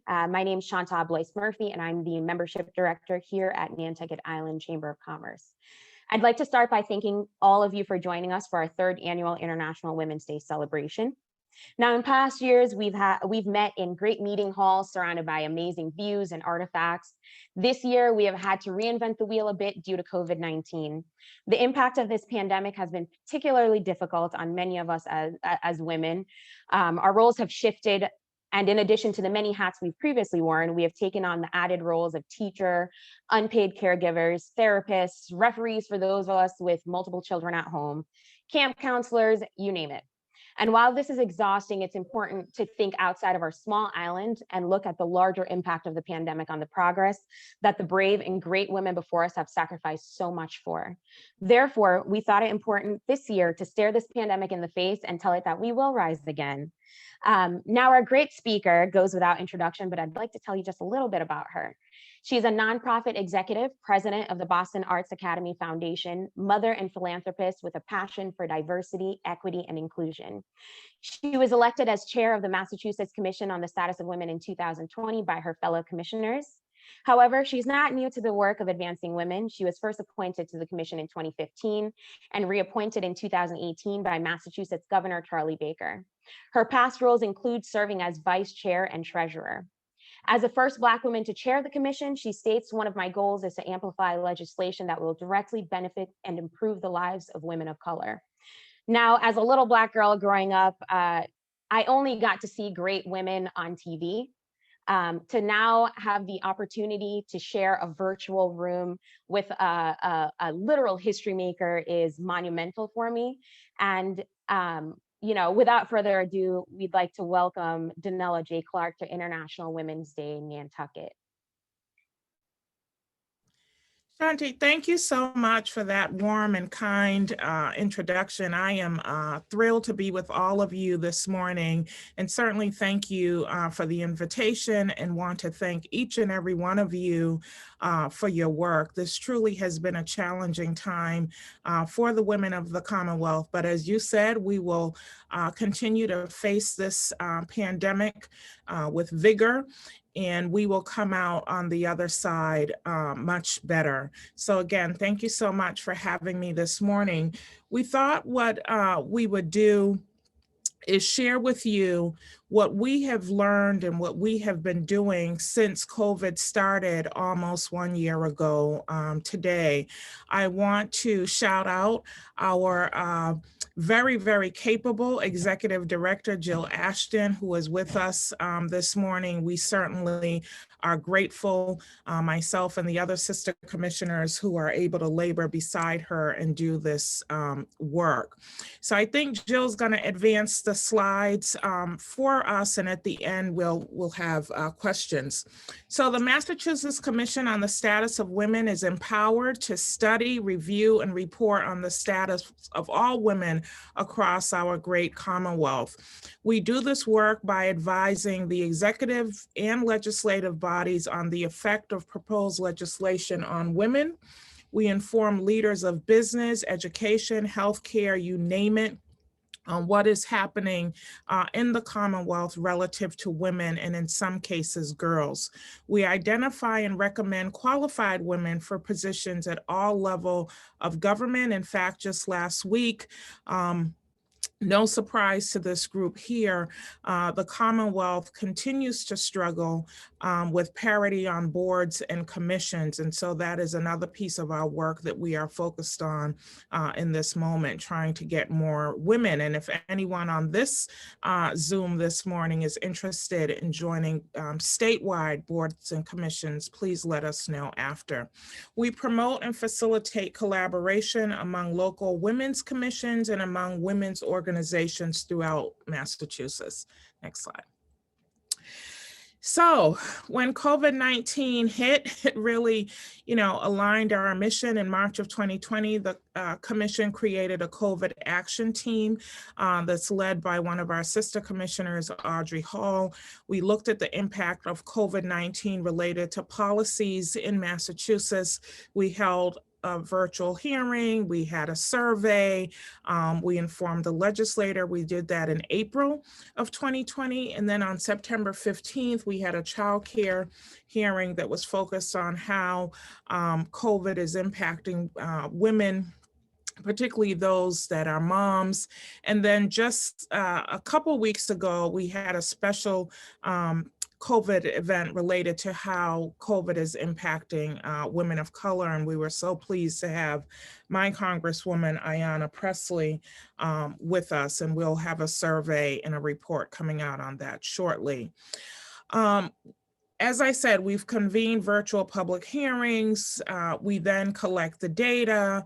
My name is Chantal Blois-Murphy, and I'm the Membership Director here at Nantucket Island Chamber of Commerce. I'd like to start by thanking all of you for joining us for our third annual International Women's Day celebration. Now, in past years, we've met in great meeting halls surrounded by amazing views and artifacts. This year, we have had to reinvent the wheel a bit due to COVID-19. The impact of this pandemic has been particularly difficult on many of us as women. Our roles have shifted, and in addition to the many hats we've previously worn, we have taken on the added roles of teacher, unpaid caregivers, therapists, referees for those of us with multiple children at home, camp counselors, you name it. And while this is exhausting, it's important to think outside of our small island and look at the larger impact of the pandemic on the progress that the brave and great women before us have sacrificed so much for. Therefore, we thought it important this year to stare this pandemic in the face and tell it that we will rise again. Now, our great speaker goes without introduction, but I'd like to tell you just a little bit about her. She's a nonprofit executive, president of the Boston Arts Academy Foundation, mother and philanthropist with a passion for diversity, equity, and inclusion. She was elected as chair of the Massachusetts Commission on the Status of Women in 2020 by her fellow commissioners. However, she's not new to the work of advancing women. She was first appointed to the commission in 2015 and reappointed in 2018 by Massachusetts Governor Charlie Baker. Her past roles include serving as vice chair and treasurer. As the first Black woman to chair the commission, she states, "One of my goals is to amplify legislation that will directly benefit and improve the lives of women of color." Now, as a little Black girl growing up, I only got to see great women on TV. To now have the opportunity to share a virtual room with a literal history maker is monumental for me. And without further ado, we'd like to welcome Denella J. Clark to International Women's Day in Nantucket. Shanti, thank you so much for that warm and kind introduction. I am thrilled to be with all of you this morning, and certainly thank you for the invitation, and want to thank each and every one of you for your work. This truly has been a challenging time for the women of the Commonwealth, but as you said, we will continue to face this pandemic with vigor, and we will come out on the other side much better. So again, thank you so much for having me this morning. We thought what we would do is share with you what we have learned and what we have been doing since COVID started almost 1 year ago today. I want to shout out our very, very capable Executive Director, Jill Ashton, who is with us this morning. We certainly are grateful, myself and the other sister commissioners who are able to labor beside her and do this work. So I think Jill's going to advance the slides for us, and at the end we'll have questions. So the Massachusetts Commission on the Status of Women is empowered to study, review, and report on the status of all women across our great Commonwealth. We do this work by advising the executive and legislative bodies on the effect of proposed legislation on women. We inform leaders of business, education, healthcare, you name it, on what is happening in the Commonwealth relative to women, and in some cases, girls. We identify and recommend qualified women for positions at all levels of government. In fact, just last week, no surprise to this group here, the Commonwealth continues to struggle with parity on boards and commissions. And so that is another piece of our work that we are focused on in this moment, trying to get more women. And if anyone on this Zoom this morning is interested in joining statewide boards and commissions, please let us know after. We promote and facilitate collaboration among local women's commissions and among women's organizations throughout Massachusetts. Next slide. So when COVID-19 hit, it really, aligned our mission. In March of 2020, the commission created a COVID action team that's led by one of our sister commissioners, Audrey Hall. We looked at the impact of COVID-19 related to policies in Massachusetts. We held a virtual hearing. We had a survey. We informed the legislator. We did that in April of 2020. And then on September 15th, we had a child care hearing that was focused on how COVID is impacting women, particularly those that are moms. And then just a couple weeks ago, we had a special COVID event related to how COVID is impacting women of color. And we were so pleased to have my Congresswoman, Ayanna Pressley, with us. And we'll have a survey and a report coming out on that shortly. As I said, we've convened virtual public hearings. We then collect the data.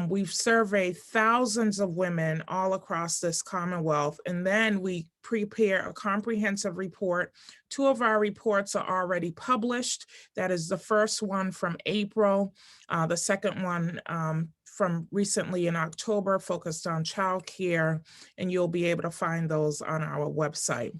We've surveyed thousands of women all across this Commonwealth, and then we prepare a comprehensive report. 2 of our reports are already published. That is the first one from April, the second one from recently in October, focused on childcare, and you'll be able to find those on our website.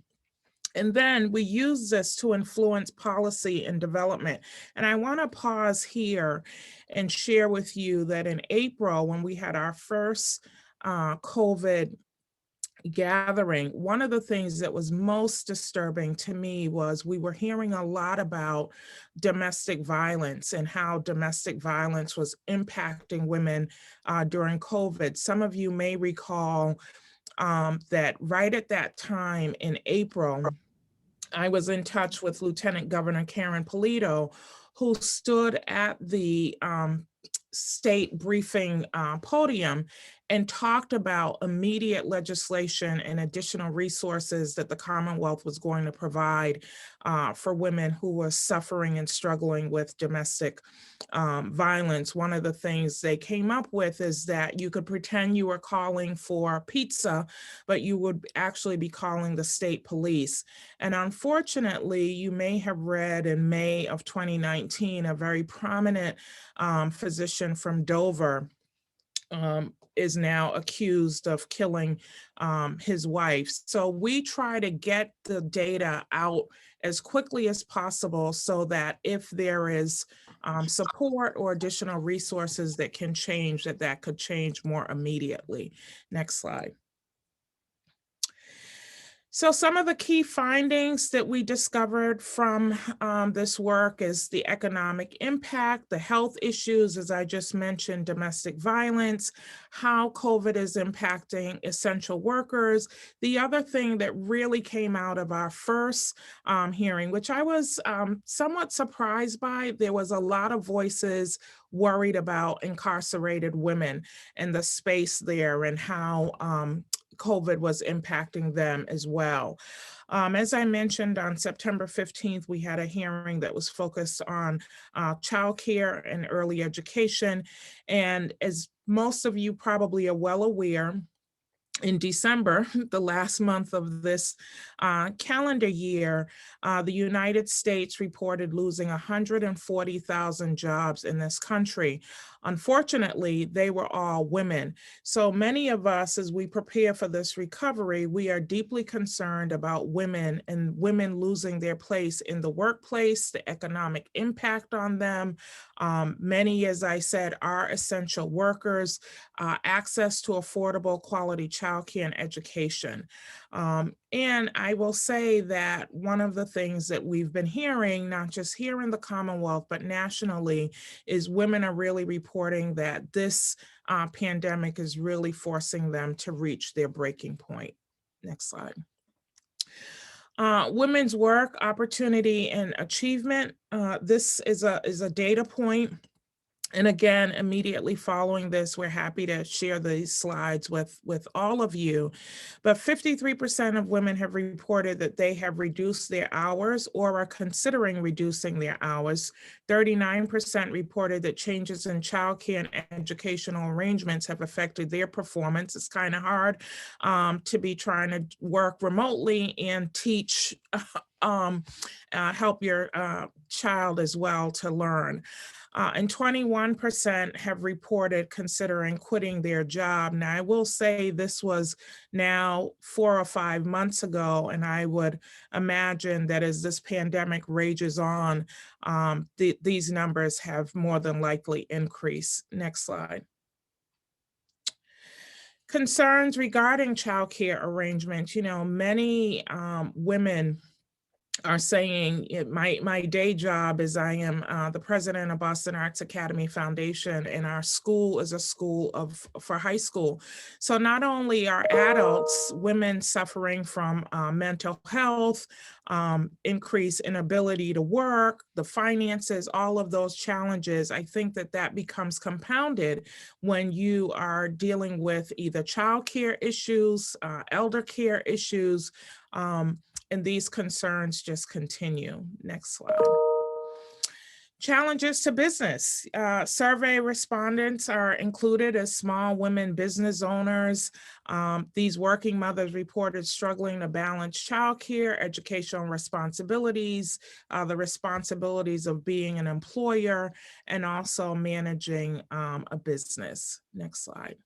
And then we use this to influence policy and development. And I want to pause here and share with you that in April, when we had our first COVID gathering, one of the things that was most disturbing to me was we were hearing a lot about domestic violence and how domestic violence was impacting women during COVID. Some of you may recall that right at that time in April, I was in touch with Lieutenant Governor Karen Polito, who stood at the state briefing podium and talked about immediate legislation and additional resources that the Commonwealth was going to provide for women who were suffering and struggling with domestic violence. One of the things they came up with is that you could pretend you were calling for pizza, but you would actually be calling the state police. And unfortunately, you may have read in May of 2019, a very prominent physician from Dover is now accused of killing his wife. So we try to get the data out as quickly as possible so that if there is support or additional resources that can change, that could change more immediately. Next slide. So some of the key findings that we discovered from this work is the economic impact, the health issues, as I just mentioned, domestic violence, how COVID is impacting essential workers. The other thing that really came out of our first hearing, which I was somewhat surprised by, there was a lot of voices worried about incarcerated women and the space there and how COVID was impacting them as well. As I mentioned, on September 15th, we had a hearing that was focused on childcare and early education. And as most of you probably are well aware, in December, the last month of this calendar year, the United States reported losing 140,000 jobs in this country. Unfortunately, they were all women. So many of us, as we prepare for this recovery, we are deeply concerned about women and women losing their place in the workplace, the economic impact on them. Many, as I said, are essential workers, access to affordable quality childcare and education. And I will say that one of the things that we've been hearing, not just here in the Commonwealth, but nationally, is women are really reporting that this pandemic is really forcing them to reach their breaking point. Next slide. Women's work, opportunity, and achievement. This is a data point. And again, immediately following this, we're happy to share these slides with all of you. But 53% of women have reported that they have reduced their hours or are considering reducing their hours. 39% reported that changes in childcare and educational arrangements have affected their performance. It's kind of hard to be trying to work remotely and teach help your child as well to learn. And 21% have reported considering quitting their job. Now, I will say this was now 4 or 5 months ago, and I would imagine that as this pandemic rages on, these numbers have more than likely increased. Next slide. Concerns regarding childcare arrangements. You know, many women are saying my day job is I am the president of Boston Arts Academy Foundation, and our school is a school for high school. So not only are adults, women suffering from mental health, increased inability to work, the finances, all of those challenges, I think that becomes compounded when you are dealing with either childcare issues, elder care issues, and these concerns just continue. Next slide. Challenges to business. Survey respondents are included as small women business owners. These working mothers reported struggling to balance childcare, educational responsibilities, the responsibilities of being an employer, and also managing a business. Next slide.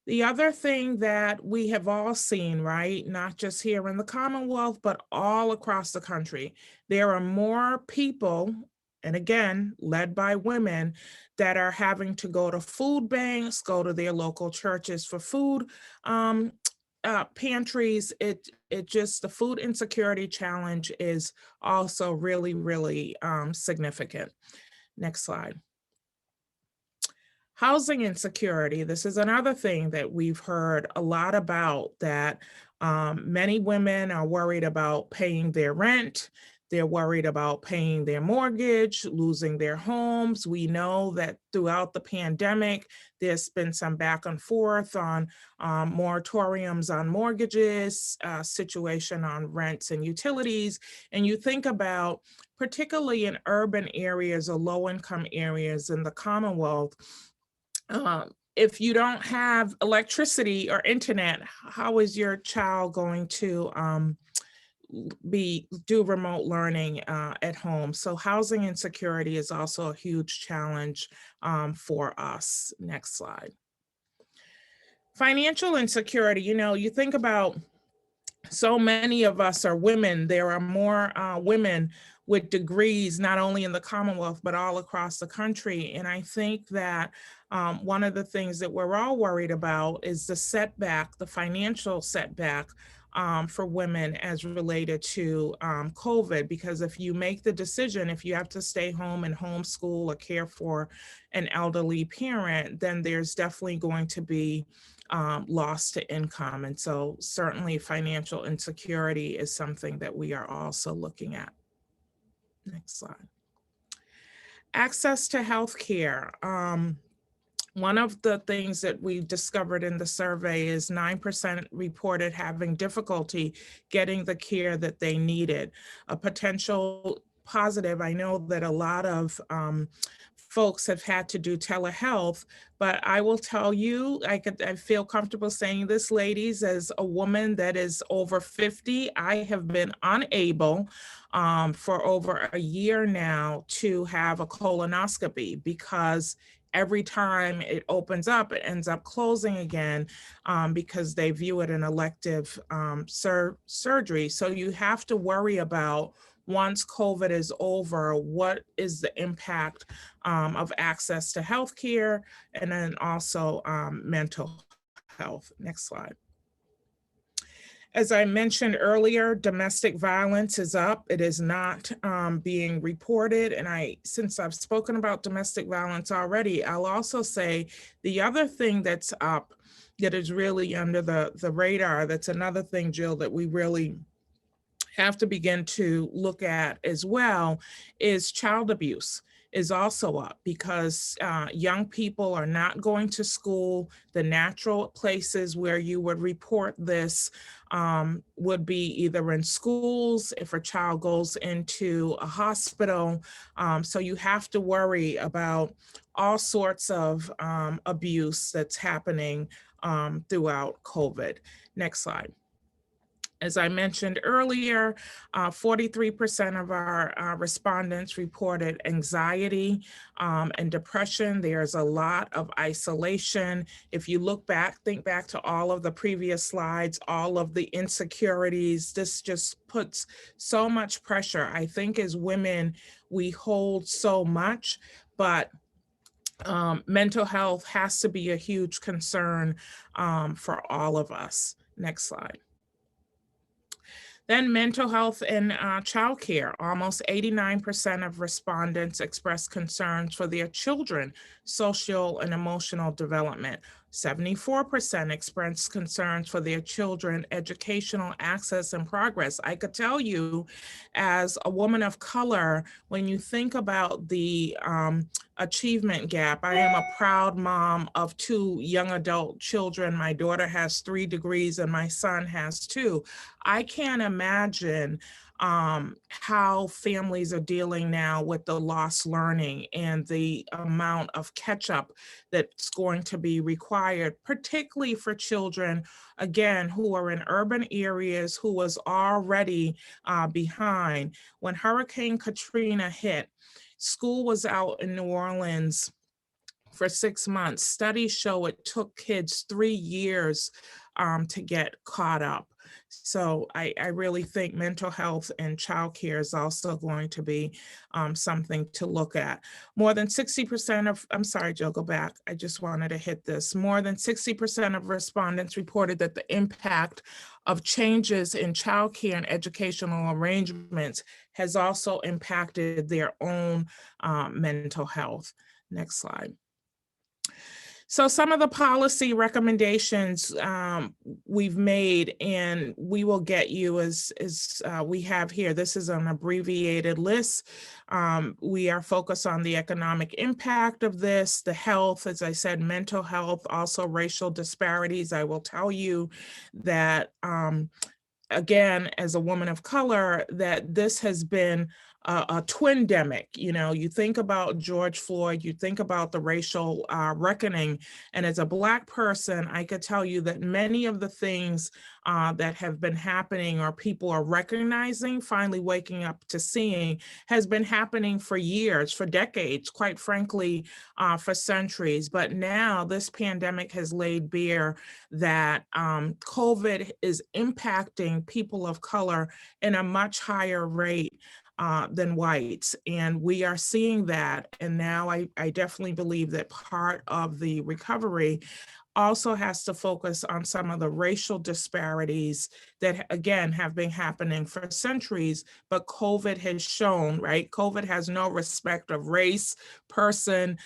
The other thing that we have all seen, right, not just here in the Commonwealth, but all across the country, there are more people, and again, led by women, that are having to go to food banks, go to their local churches for food pantries. It just, the food insecurity challenge is also really, really significant. Next slide. Housing insecurity. This is another thing that we've heard a lot about, that many women are worried about paying their rent. They're worried about paying their mortgage, losing their homes. We know that throughout the pandemic, there's been some back and forth on moratoriums on mortgages, situation on rents and utilities. And you think about, particularly in urban areas or low-income areas in the Commonwealth, if you don't have electricity or internet, how is your child going to do remote learning at home? So housing insecurity is also a huge challenge for us. Next slide. Financial insecurity. You know, you think about, so many of us are women. There are more women with degrees, not only in the Commonwealth, but all across the country. And I think that one of the things that we're all worried about is the setback, the financial setback for women as related to COVID. Because if you make the decision, if you have to stay home and homeschool or care for an elderly parent, then there's definitely going to be loss to income. And so certainly financial insecurity is something that we are also looking at. Next slide. Access to healthcare. One of the things that we discovered in the survey is 9% reported having difficulty getting the care that they needed. A potential positive, I know that a lot of folks have had to do telehealth, but I will tell you, I feel comfortable saying this, ladies, as a woman that is over 50, I have been unable for over a year now to have a colonoscopy, because every time it opens up, it ends up closing again because they view it an elective surgery. So you have to worry about, once COVID is over, what is the impact of access to healthcare, and then also mental health. Next slide. As I mentioned earlier, domestic violence is up. It is not being reported. And since I've spoken about domestic violence already, I'll also say the other thing that's up that is really under the radar, that's another thing, Jill, that we really have to begin to look at as well, is child abuse is also up, because young people are not going to school. The natural places where you would report this would be either in schools, if a child goes into a hospital. So you have to worry about all sorts of abuse that's happening throughout COVID. Next slide. As I mentioned earlier, 43% of our respondents reported anxiety and depression. There's a lot of isolation. If you look back, think back to all of the previous slides, all of the insecurities, this just puts so much pressure. I think as women, we hold so much, but mental health has to be a huge concern for all of us. Next slide. Then mental health and childcare. Almost 89% of respondents expressed concerns for their children's social and emotional development. 74% expressed concerns for their children's educational access and progress. I could tell you, as a woman of color, when you think about the achievement gap, I am a proud mom of 2 young adult children. My daughter has 3 degrees and my son has 2. I can't imagine how families are dealing now with the lost learning and the amount of catch up that's going to be required, particularly for children, again, who are in urban areas, who was already behind. When Hurricane Katrina hit, school was out in New Orleans for 6 months. Studies show it took kids 3 years to get caught up. So I really think mental health and childcare is also going to be something to look at. More than 60% of, I'm sorry, Jill, go back. I just wanted to hit this. More than 60% of respondents reported that the impact of changes in childcare and educational arrangements has also impacted their own mental health. Next slide. So some of the policy recommendations we've made, and we will get you as we have here. This is an abbreviated list. We are focused on the economic impact of this, the health, as I said, mental health, also racial disparities. I will tell you that, again, as a woman of color, that this has been a twin-demic. You know, you think about George Floyd, you think about the racial reckoning, and as a Black person, I could tell you that many of the things that have been happening or people are recognizing, finally waking up to seeing, has been happening for years, for decades, quite frankly, for centuries. But now this pandemic has laid bare that COVID is impacting people of color in a much higher rate than whites. And we are seeing that. And now I definitely believe that part of the recovery also has to focus on some of the racial disparities that, again, have been happening for centuries, but COVID has shown, right? COVID has no respect of race, person,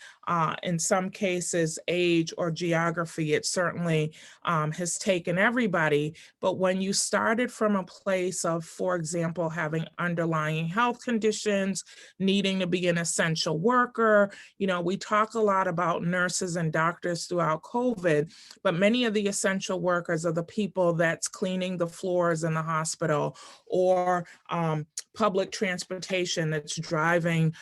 in some cases, age or geography. It certainly has taken everybody. But when you started from a place of, for example, having underlying health conditions, needing to be an essential worker, you know, we talk a lot about nurses and doctors throughout COVID, but many of the essential workers are the people that's cleaning the floors in the hospital, or public transportation that's driving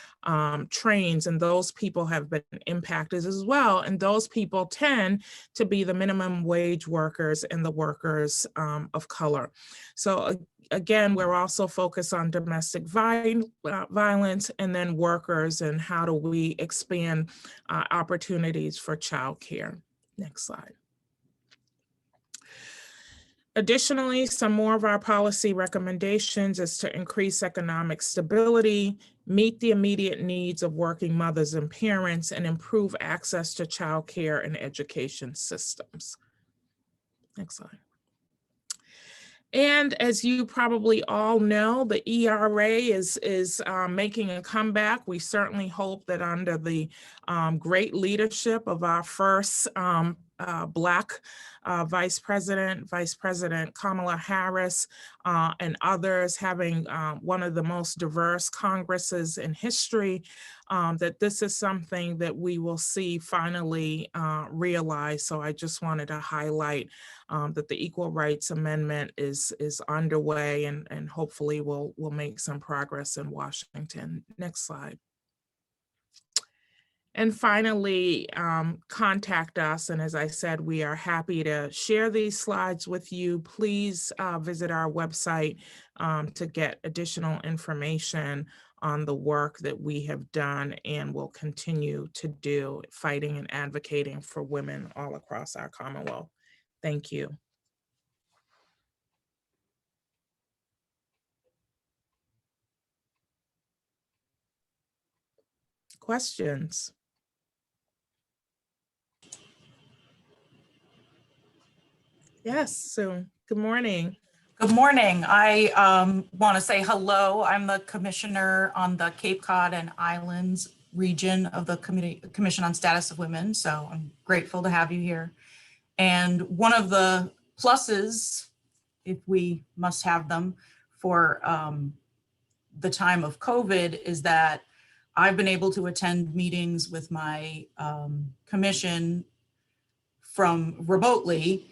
trains, and those people have been impacted as well. And those people tend to be the minimum wage workers and the workers of color. So again, we're also focused on domestic violence, and then workers, and how do we expand opportunities for childcare. Next slide. Additionally, some more of our policy recommendations is to increase economic stability, meet the immediate needs of working mothers and parents, and improve access to childcare and education systems. Next slide. And as you probably all know, the ERA is making a comeback. We certainly hope that under the great leadership of our first Black Vice President Kamala Harris, and others, having one of the most diverse Congresses in history, that this is something that we will see finally realized. So I just wanted to highlight that the Equal Rights Amendment is underway, and hopefully we'll make some progress in Washington. Next slide. And finally, contact us. And as I said, we are happy to share these slides with you. Please visit our website to get additional information on the work that we have done and will continue to do, fighting and advocating for women all across our Commonwealth. Thank you. Questions? Yes, Sue. Good morning. Good morning. I want to say hello. I'm the commissioner on the Cape Cod and Islands region of the Commission on Status of Women. So I'm grateful to have you here. And one of the pluses, if we must have them, for the time of COVID is that I've been able to attend meetings with my commission from remotely,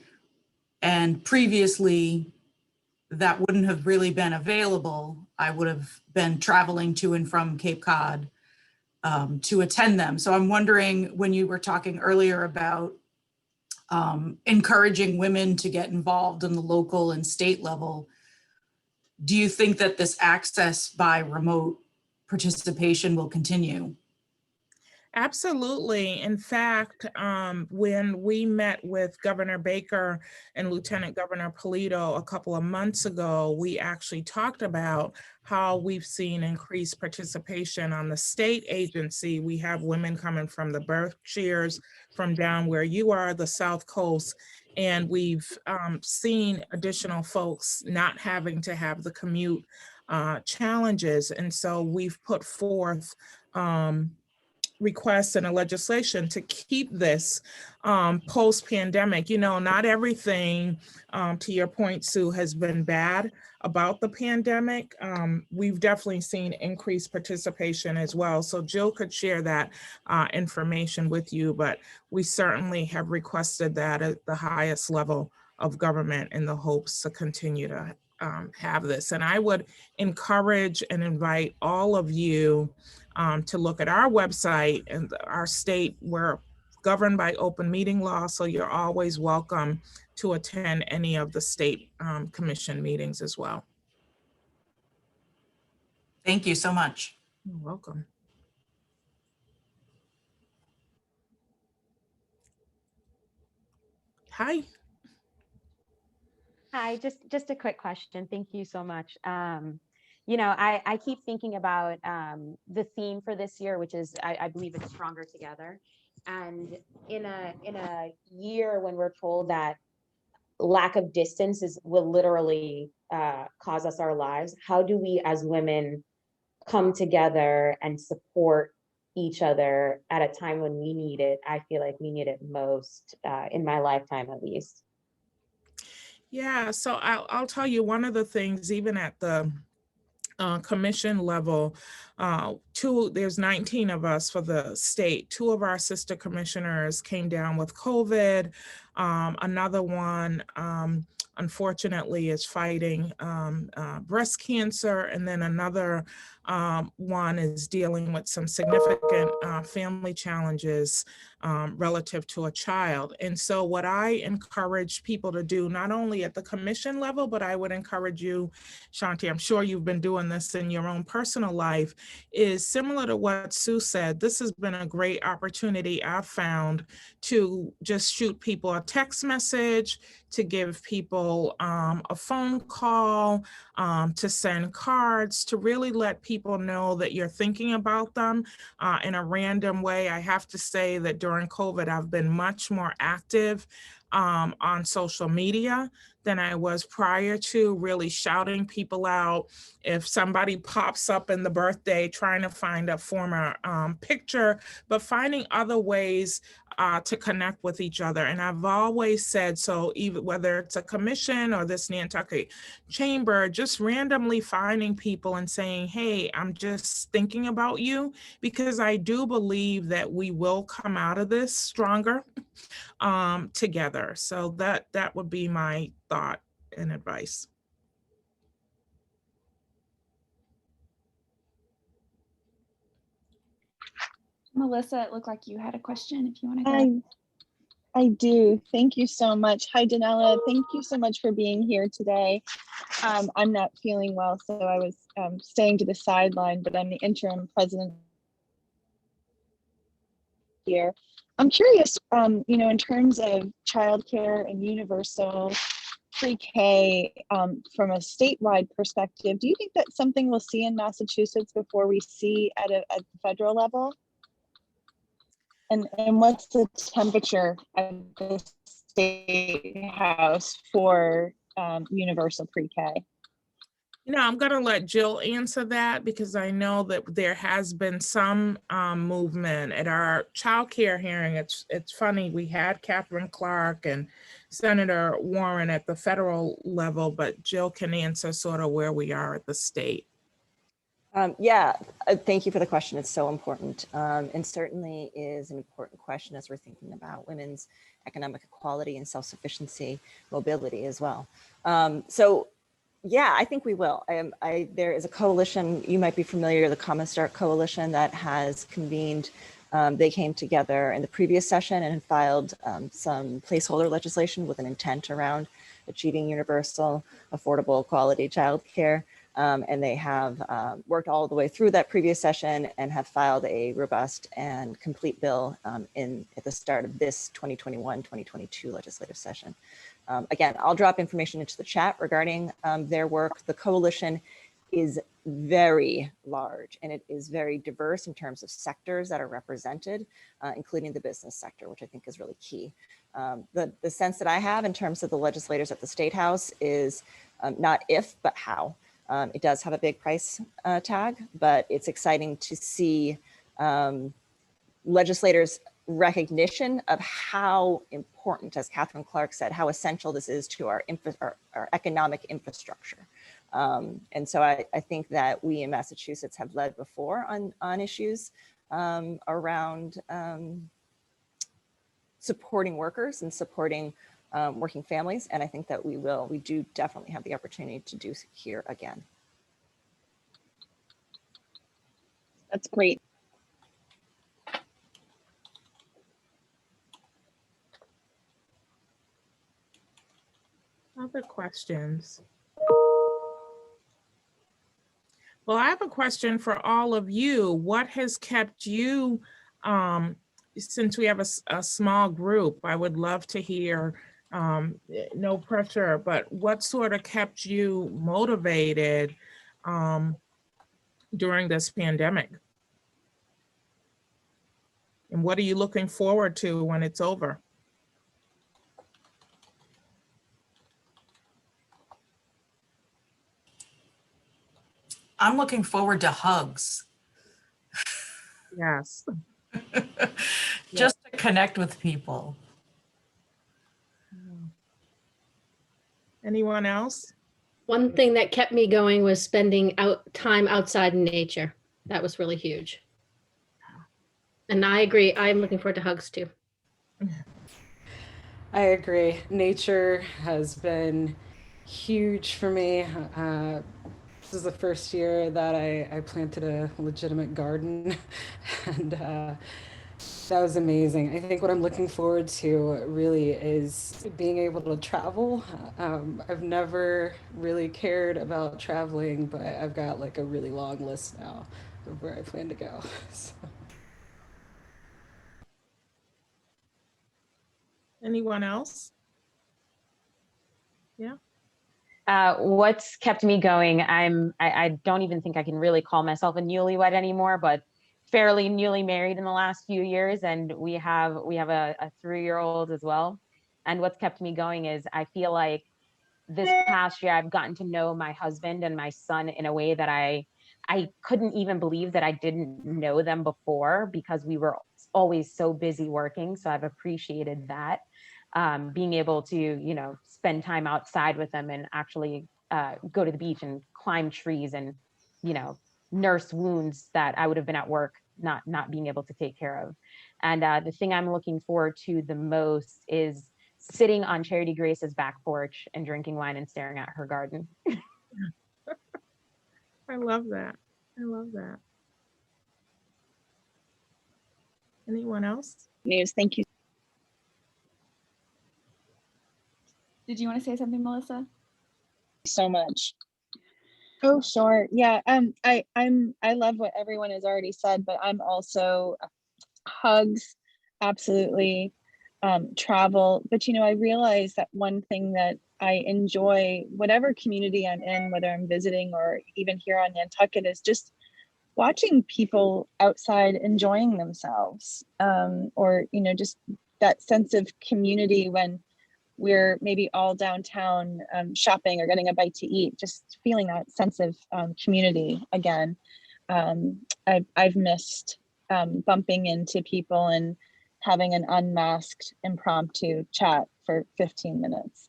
and previously that wouldn't have really been available. I would have been traveling to and from Cape Cod to attend them. So I'm wondering, when you were talking earlier about encouraging women to get involved in the local and state level, do you think that this access by remote participation will continue? Absolutely. In fact, when we met with Governor Baker and Lieutenant Governor Polito a couple of months ago, we actually talked about how we've seen increased participation on the state agency. We have women coming from the Berkshires, from down where you are, the South Coast, and we've seen additional folks not having to have the commute challenges. And so we've put forth requests in a legislation to keep this post-pandemic. You know, not everything, to your point, Sue, has been bad about the pandemic. We've definitely seen increased participation as well. So Jill could share that information with you, but we certainly have requested that at the highest level of government in the hopes to continue to have this. And I would encourage and invite all of you to look at our website and our state. We're governed by open meeting law, so you're always welcome to attend any of the state commission meetings as well. Thank you so much. You're welcome. Hi. Hi, just a quick question. Thank you so much. You know, I keep thinking about the theme for this year, which is, I believe it's Stronger Together. And in a year when we're told that lack of distance will literally cause us our lives, how do we as women come together and support each other at a time when we need it? I feel like we need it most in my lifetime, at least. Yeah, so I'll tell you, one of the things, even at the commission level, there's 19 of us for the state. 2 of our sister commissioners came down with COVID. Another one, unfortunately, is fighting breast cancer. And then another one is dealing with some significant family challenges relative to a child. And so what I encourage people to do, not only at the commission level, but I would encourage you, Shanti, I'm sure you've been doing this in your own personal life, is similar to what Sue said. This has been a great opportunity I've found to just shoot people a text message, to give people a phone call, to send cards, to really let people know that you're thinking about them in a random way. I have to say that during COVID, I've been much more active on social media than I was prior to, really shouting people out. If somebody pops up in the birthday, trying to find a former picture, but finding other ways to connect with each other. And I've always said, so even whether it's a commission or this Nantucket Chamber, just randomly finding people and saying, hey, I'm just thinking about you, because I do believe that we will come out of this stronger together. So that would be my thought and advice. Melissa, it looked like you had a question if you want to go ahead. I do. Thank you so much. Hi, Denella. Thank you so much for being here today. I'm not feeling well, so I was staying to the sideline, but I'm the interim president here. I'm curious, in terms of childcare and universal pre-K from a statewide perspective, do you think that's something we'll see in Massachusetts before we see at the federal level? And what's the temperature at the state house for universal pre-K? I'm going to let Jill answer that because I know that there has been some movement at our child care hearing. It's funny, we had Catherine Clark and Senator Warren at the federal level, but Jill can answer sort of where we are at the state. Thank you for the question. It's so important, and certainly is an important question as we're thinking about women's economic equality and self-sufficiency, mobility as well. I think we will. There is a coalition, you might be familiar, the Common Start Coalition that has convened. They came together in the previous session and filed some placeholder legislation with an intent around achieving universal, affordable, quality childcare. And they have worked all the way through that previous session and have filed a robust and complete bill at the start of this 2021-2022 legislative session. Again, I'll drop information into the chat regarding their work. The coalition is very large and it is very diverse in terms of sectors that are represented, including the business sector, which I think is really key. The sense that I have in terms of the legislators at the State House is not if, but how. It does have a big price tag, but it's exciting to see legislators' recognition of how important, as Catherine Clark said, how essential this is to our economic infrastructure. And so I think that we in Massachusetts have led before on issues around supporting workers and supporting working families. And I think that we do definitely have the opportunity to do here again. That's great. Other questions? Well, I have a question for all of you. What has kept you, since we have a small group, I would love to hear, no pressure, but what sort of kept you motivated during this pandemic? And what are you looking forward to when it's over? I'm looking forward to hugs. Yes. Just to connect with people. Anyone else? One thing that kept me going was spending time outside in nature. That was really huge. And I agree. I'm looking forward to hugs too. I agree. Nature has been huge for me. This is the first year that I planted a legitimate garden and that was amazing. I think what I'm looking forward to really is being able to travel. I've never really cared about traveling, but I've got like a really long list now of where I plan to go. So. Anyone else? Yeah. What's kept me going? I don't even think I can really call myself a newlywed anymore, but fairly newly married in the last few years, and we have a 3-year-old as well. And what's kept me going is I feel like this past year I've gotten to know my husband and my son in a way that I couldn't even believe that I didn't know them before, because we were always so busy working. So I've appreciated that. Being able to, spend time outside with them and actually go to the beach and climb trees and, nurse wounds that I would have been at work not being able to take care of. And the thing I'm looking forward to the most is sitting on Charity Grace's back porch and drinking wine and staring at her garden. I love that. I love that. Anyone else? News. Thank you Did you want to say something, Melissa? so much. Oh, sure. Yeah. I love what everyone has already said, but I'm also hugs, absolutely. Travel. But I realize that one thing that I enjoy, whatever community I'm in, whether I'm visiting or even here on Nantucket, is just watching people outside enjoying themselves, or just that sense of community when we're maybe all downtown shopping or getting a bite to eat, just feeling that sense of community again. I've missed bumping into people and having an unmasked impromptu chat for 15 minutes.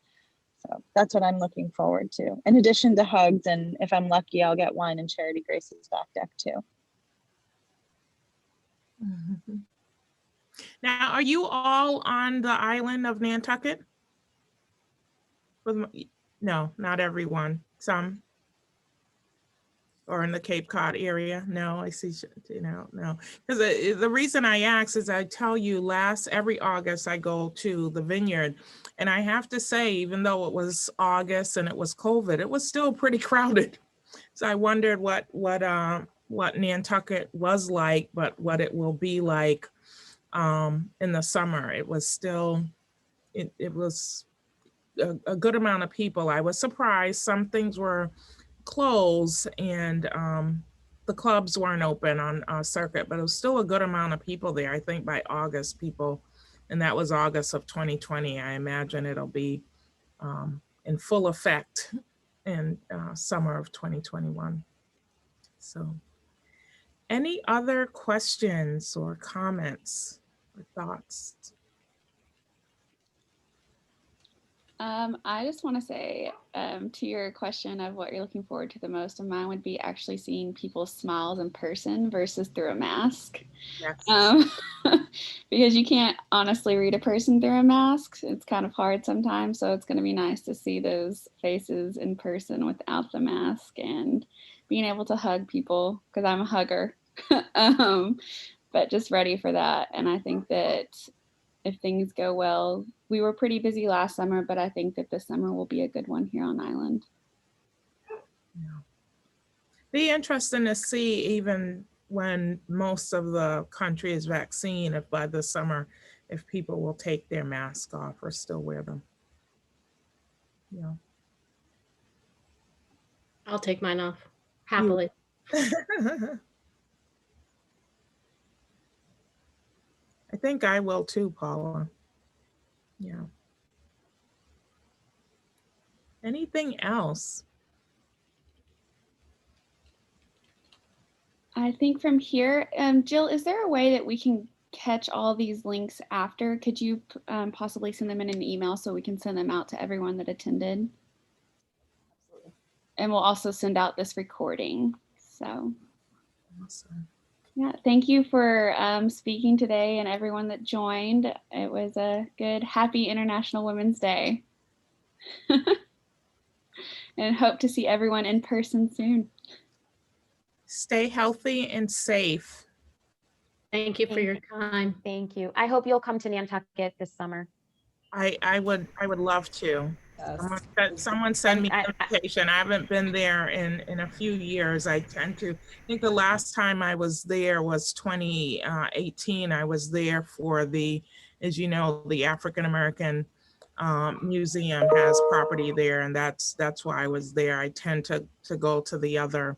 So that's what I'm looking forward to. In addition to hugs, and if I'm lucky, I'll get wine and Charity Grace's back deck too. Now, are you all on the island of Nantucket? No, not everyone. Some. Or in the Cape Cod area? No, I see, no. Because the reason I ask is I tell you every August I go to the vineyard, and I have to say, even though it was August and it was COVID, it was still pretty crowded. So I wondered what Nantucket was like, but what it will be like in the summer. It was still, it was a good amount of people. I was surprised. Some things were closed and the clubs weren't open on circuit, but it was still a good amount of people there. I think by August, and that was August of 2020. I imagine it'll be in full effect in summer of 2021. So any other questions or comments or thoughts? I just want to say to your question of what you're looking forward to the most, of mine would be actually seeing people's smiles in person versus through a mask. Yes. Because you can't honestly read a person through a mask. It's kind of hard sometimes. So it's going to be nice to see those faces in person without the mask and being able to hug people, because I'm a hugger. But just ready for that. And I think that if things go well, we were pretty busy last summer, but I think that this summer will be a good one here on island. Yeah. Be interesting to see, even when most of the country is vaccinated, if by the summer, if people will take their masks off or still wear them. Yeah. I'll take mine off happily. I think I will too, Paula. Yeah. Anything else? I think from here, Jill, is there a way that we can catch all these links after? Could you possibly send them in an email so we can send them out to everyone that attended? Absolutely. And we'll also send out this recording. So. Awesome. Yeah, thank you for speaking today and everyone that joined. It was a good, happy International Women's Day. And hope to see everyone in person soon. Stay healthy and safe. Thank you for your time. Thank you. I hope you'll come to Nantucket this summer. I would love to. Yes. Someone send me an invitation. I haven't been there in a few years. I think the last time I was there was 2018. I was there for as you know, the African American Museum has property there, and that's why I was there. I tend to go to the other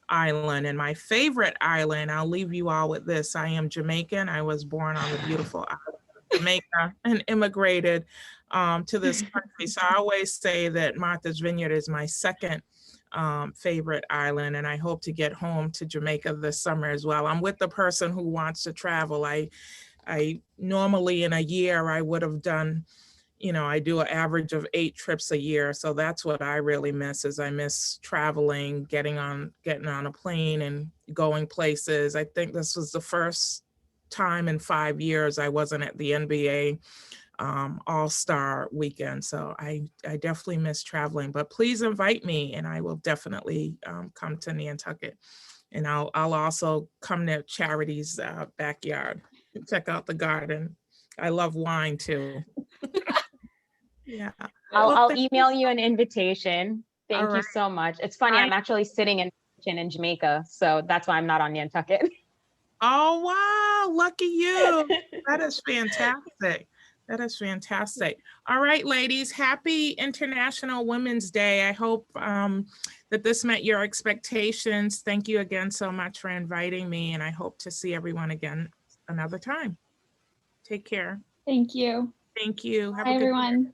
island, and my favorite island, I'll leave you all with this. I am Jamaican. I was born on the beautiful island of Jamaica and immigrated to this country. So I always say that Martha's Vineyard is my second favorite island, and I hope to get home to Jamaica this summer as well. I'm with the person who wants to travel. I normally in a year I would have done, I do an average of 8 trips a year. So that's what I really miss, is I miss traveling, getting on a plane and going places. I think this was the first time in 5 years I wasn't at the NBA All-Star weekend. So I definitely miss traveling, but please invite me and I will definitely come to Nantucket. And I'll also come to Charity's backyard. Check out the garden. I love wine too. Yeah. I'll, Well, I'll thank email you an invitation. Thank All you right. so much. It's funny, I'm actually sitting in Jamaica, so that's why I'm not on Nantucket. Oh, wow. Lucky you. That is fantastic. That is fantastic. All right, ladies, happy International Women's Day. I hope that this met your expectations. Thank you again so much for inviting me, and I hope to see everyone again another time. Take care. Thank you. Thank you. Have Bye, a good day. everyone.